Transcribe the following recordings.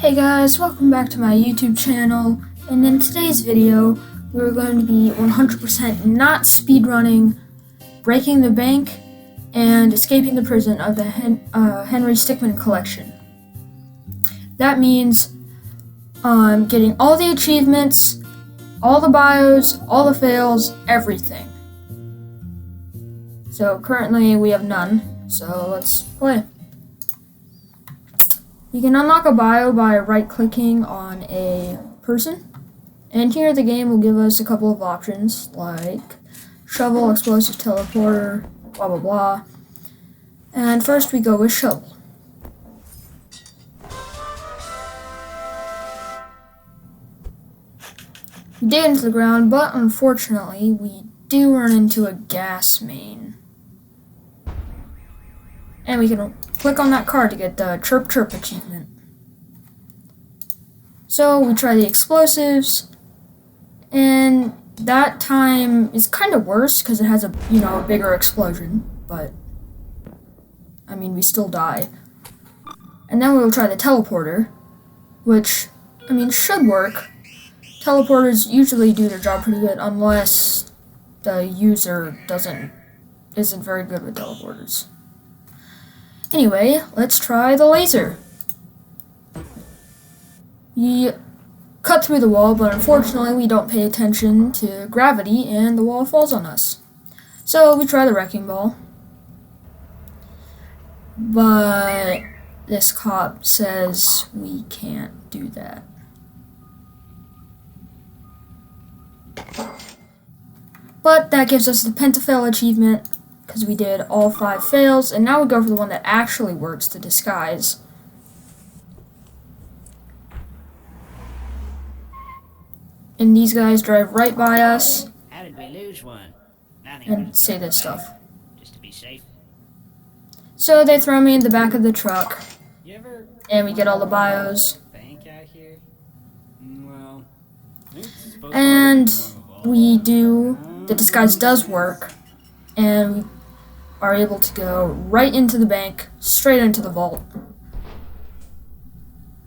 Hey guys, welcome back to my YouTube channel, and in today's video we're going to be 100% not speedrunning, breaking the bank, and escaping the prison of the Henry Stickmin Collection. That means getting all the achievements, all the bios, all the fails, everything. So currently we have none, so let's play. You can unlock a bio by right-clicking on a person, and here the game will give us a couple of options like shovel, explosive teleporter, blah blah blah. And first we go with shovel. We dig into the ground, but unfortunately we do run into a gas main. And we can click on that card to get the Chirp Chirp achievement. So we try the explosives, and that time is kind of worse because it has a bigger explosion, but I mean we still die. And then we'll try the teleporter, which should work. Teleporters usually do their job pretty good unless the user isn't very good with teleporters. Anyway, let's try the laser. We cut through the wall, but unfortunately we don't pay attention to gravity and the wall falls on us. So we try the wrecking ball. But this cop says we can't do that. But that gives us the pentafail achievement, because we did all 5 fails, and now we go for the one that actually works, the disguise. And these guys drive right by us. How did we lose one? And say this stuff. Just to be safe. So they throw me in the back of the truck, You ever and we get all the bios. bank out here? Well, And we do, the disguise does work, and we are able to go right into the bank, straight into the vault.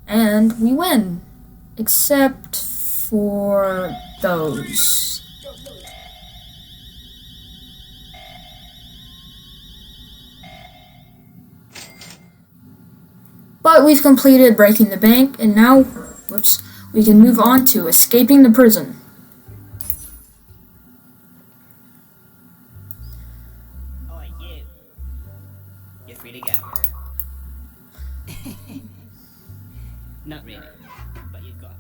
And we win, except for those. But we've completed breaking the bank, and now, we can move on to escaping the prison. Oh, you. You're free to go. Not really, but you've got a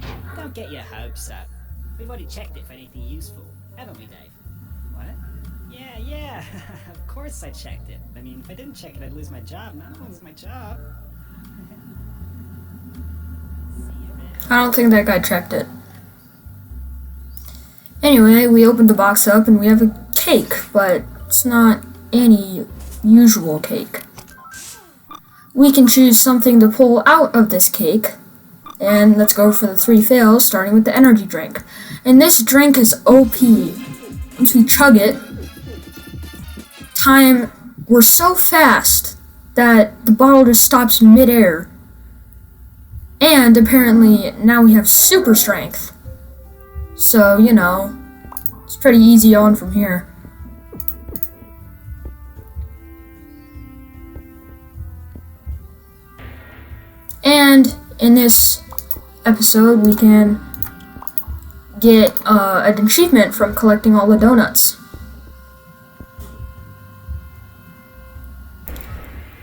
package. Don't get your hopes up. We've already checked it for anything useful, haven't we, Dave? What? Yeah. Of course I checked it. I mean, if I didn't check it, I'd lose my job. Now I don't lose my job. I don't think that guy checked it. Anyway, we opened the box up and we have a cake, but it's not any usual cake. We can choose something to pull out of this cake, and let's go for the 3 fails, starting with the energy drink. And this drink is OP. Once we chug it, we're so fast that the bottle just stops midair. And apparently now we have super strength. So, it's pretty easy on from here. And in this episode, we can get an achievement from collecting all the donuts.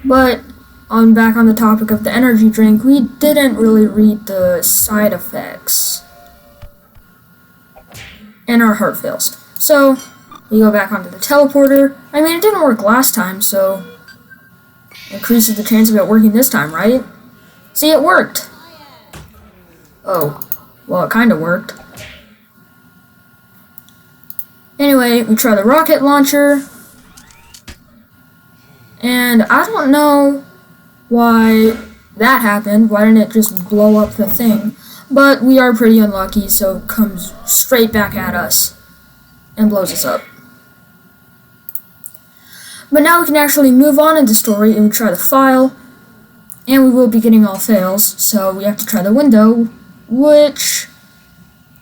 But back on the topic of the energy drink, we didn't really read the side effects. And our heart fails. So, we go back onto the teleporter. It didn't work last time, so it increases the chance of it working this time, right? See, it worked. Oh, well, it kind of worked. Anyway, we try the rocket launcher. And I don't know why that happened. Why didn't it just blow up the thing? But we are pretty unlucky, so it comes straight back at us and blows us up. But now we can actually move on in the story and we try the file. And we will be getting all fails, so we have to try the window, which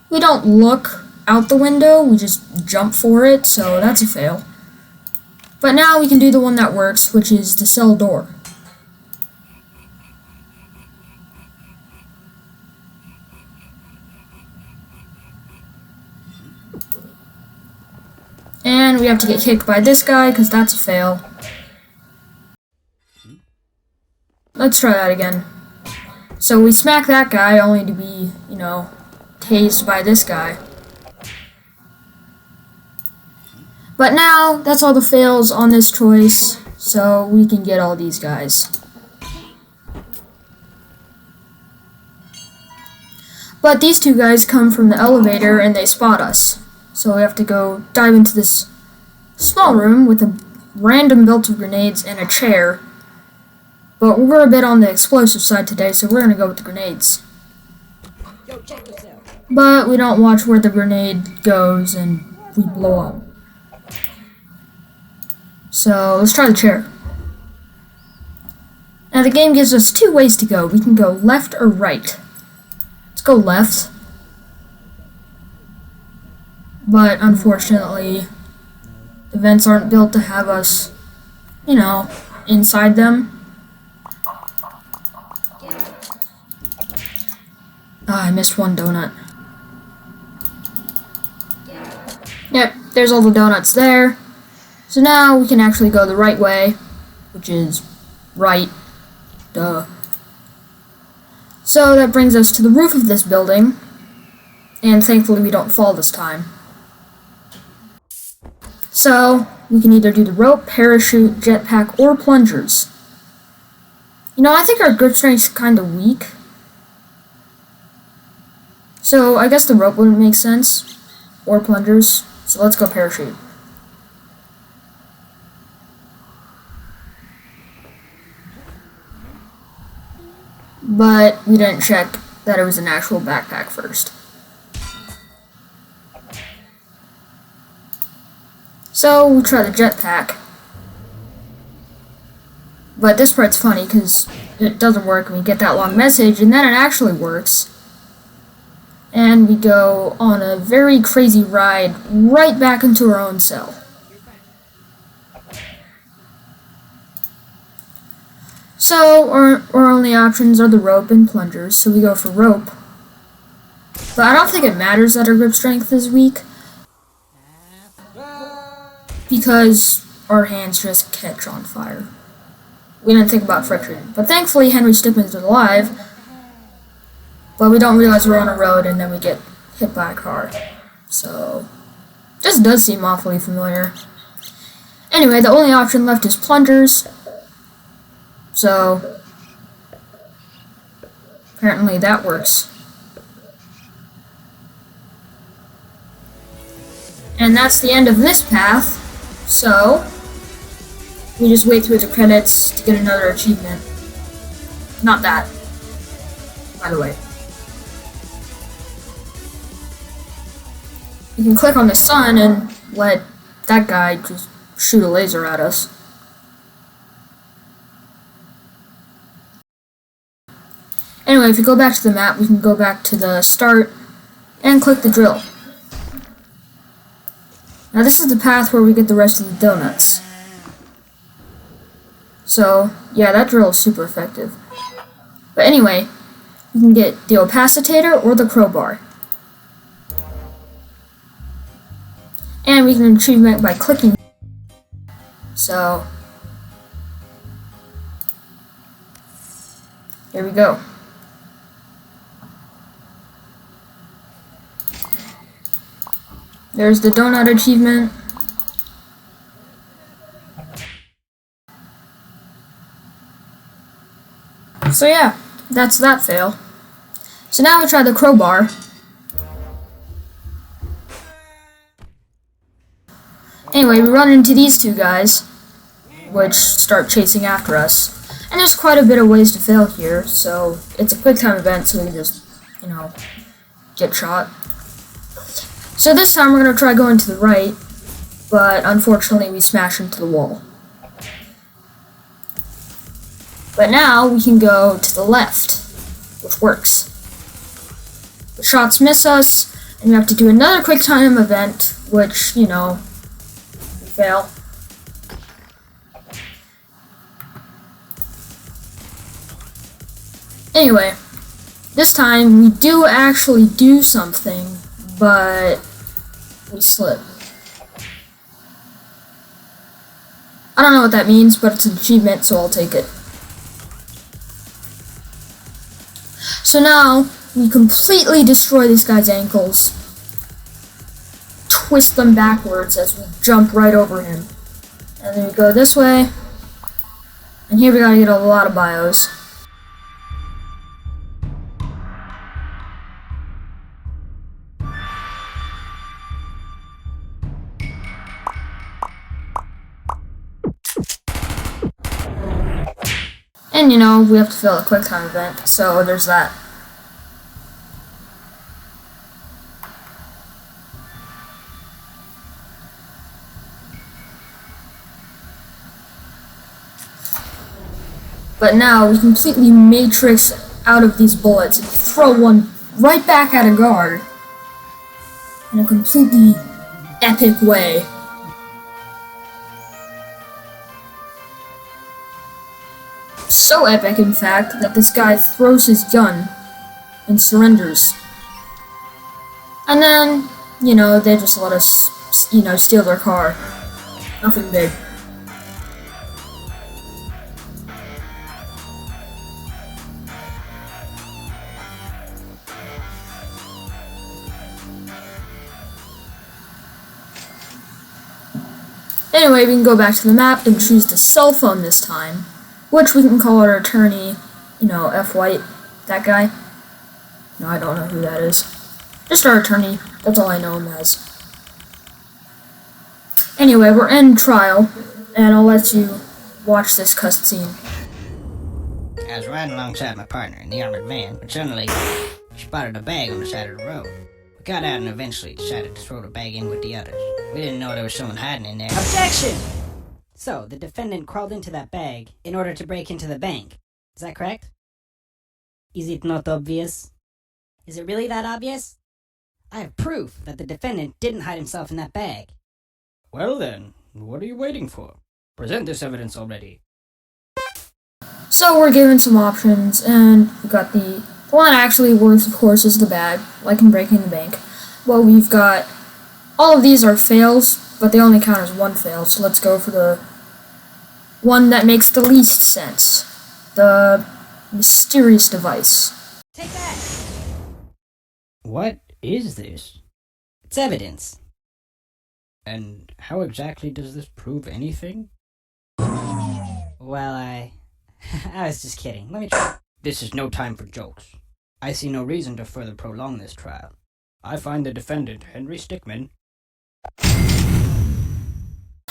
we don't look out the window, we just jump for it, so that's a fail. But now we can do the one that works, which is the cell door. And we have to get kicked by this guy, because that's a fail. Let's try that again. So we smack that guy, only to be, tased by this guy. But now, that's all the fails on this choice, so we can get all these guys. But these two guys come from the elevator and they spot us. So we have to go dive into this small room with a random belt of grenades and a chair. But we're a bit on the explosive side today, so we're gonna go with the grenades. Yo, check yourself. But we don't watch where the grenade goes and we blow up. So let's try the chair. Now the game gives us two ways to go. We can go left or right. Let's go left. But unfortunately, the vents aren't built to have us, inside them. I missed one donut. Yep, there's all the donuts there. So now we can actually go the right way, which is right. Duh. So that brings us to the roof of this building, and thankfully we don't fall this time. So we can either do the rope, parachute, jetpack, or plungers. I think our grip strength's kind of weak. So I guess the rope wouldn't make sense, or plungers, so let's go parachute. But we didn't check that it was an actual backpack first. So we try the jetpack. But this part's funny because it doesn't work and we get that long message and then it actually works. And we go on a very crazy ride right back into our own cell. So our only options are the rope and plungers, so we go for rope. But I don't think it matters that our grip strength is weak, because our hands just catch on fire. We didn't think about friction. But thankfully Henry Stickmin is alive, but we don't realize we're on a road and then we get hit by a car. So, this does seem awfully familiar. Anyway, the only option left is plungers. So, apparently that works. And that's the end of this path, so we just wait through the credits to get another achievement. Not that, by the way. You can click on the sun and let that guy just shoot a laser at us. Anyway, if you go back to the map, we can go back to the start and click the drill. Now this is the path where we get the rest of the donuts. So, yeah, that drill is super effective. But anyway, you can get the opacitator or the crowbar. And we can achievement by clicking. So, here we go. There's the donut achievement. So yeah, that's that fail. So now we try the crowbar. Anyway, we run into these two guys, which start chasing after us. And there's quite a bit of ways to fail here, so it's a quick time event, so we just, get shot. So this time we're going to try going to the right, but unfortunately we smash into the wall. But now we can go to the left, which works. The shots miss us, and we have to do another quick time event, which, you know, we fail. Anyway, this time we do actually do something, but we slip. I don't know what that means, but it's an achievement, so I'll take it. So now, we completely destroy this guy's ankles, twist them backwards as we jump right over him. And then we go this way, and here we gotta get a lot of bios. And you know, we have to fill a quick time event, so there's that. But now we completely matrix out of these bullets and throw one right back at a guard in a completely epic way. So epic, in fact, that this guy throws his gun and surrenders. And then, you know, they just let us, you know, steal their car. Nothing big. Anyway, we can go back to the map and choose the cell phone this time, which we can call our attorney, you know, F. White, that guy. No, I don't know who that is. Just our attorney, that's all I know him as. Anyway, we're in trial, and I'll let you watch this cutscene. I was riding alongside my partner in the armored van, but suddenly we spotted a bag on the side of the road. We got out and eventually decided to throw the bag in with the others. We didn't know there was someone hiding in there. Objection! So, the defendant crawled into that bag in order to break into the bank. Is that correct? Is it not obvious? Is it really that obvious? I have proof that the defendant didn't hide himself in that bag. Well then, what are you waiting for? Present this evidence already. So we're given some options, and we got the one that actually works, of course, is the bag, like in breaking the bank. Well, we've got all of these are fails, but they only count as one fail, so let's go for the one that makes the least sense. The mysterious device. Take that! What is this? It's evidence. And how exactly does this prove anything? Well, I was just kidding. Let me try. This is no time for jokes. I see no reason to further prolong this trial. I find the defendant, Henry Stickmin.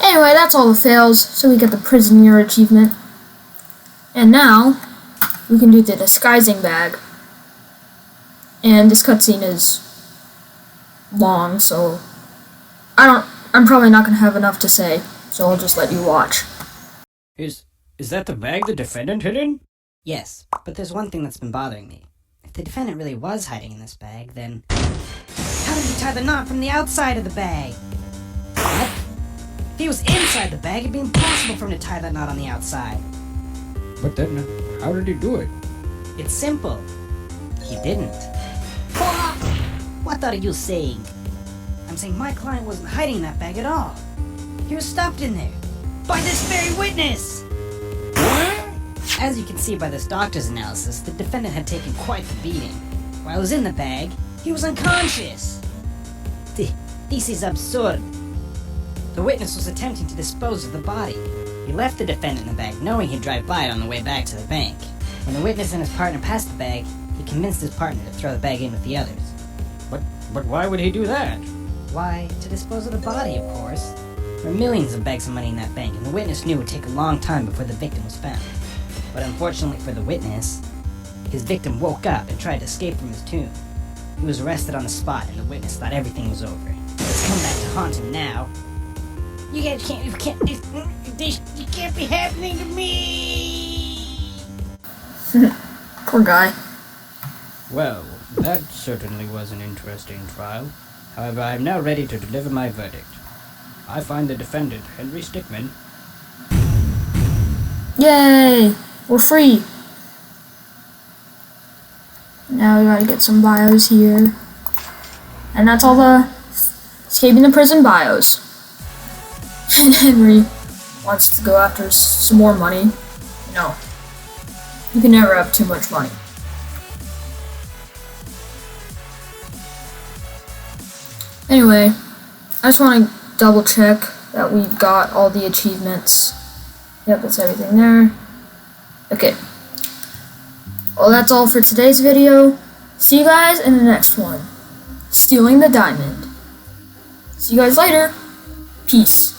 Anyway, that's all the fails, so we get the prisoner achievement. And now, we can do the disguising bag. And this cutscene is long, so I'm probably not gonna have enough to say, so I'll just let you watch. Is that the bag the defendant hid in? Yes, but there's one thing that's been bothering me. If the defendant really was hiding in this bag, then how did he tie the knot from the outside of the bag? What? If he was inside the bag, it'd be impossible for him to tie that knot on the outside. But then, how did he do it? It's simple. He didn't. What are you saying? I'm saying my client wasn't hiding that bag at all. He was stuffed in there. By this very witness! As you can see by this doctor's analysis, the defendant had taken quite the beating. While he was in the bag, he was unconscious. This is absurd. The witness was attempting to dispose of the body. He left the defendant in the bag, knowing he'd drive by it on the way back to the bank. When the witness and his partner passed the bag, he convinced his partner to throw the bag in with the others. But why would he do that? Why, to dispose of the body, of course. There were millions of bags of money in that bank, and the witness knew it would take a long time before the victim was found. But unfortunately for the witness, his victim woke up and tried to escape from his tomb. He was arrested on the spot, and the witness thought everything was over. It's come back to haunt him now. You can't be happening to me! Poor guy. Well, that certainly was an interesting trial. However, I am now ready to deliver my verdict. I find the defendant, Henry Stickmin. Yay! We're free. Now we gotta get some bios here. And that's all the escaping the prison bios. And Henry wants to go after some more money. No. You can never have too much money. Anyway, I just want to double check that we got all the achievements. Yep, that's everything there. Okay. Well, that's all for today's video. See you guys in the next one. Stealing the diamond. See you guys later. Peace.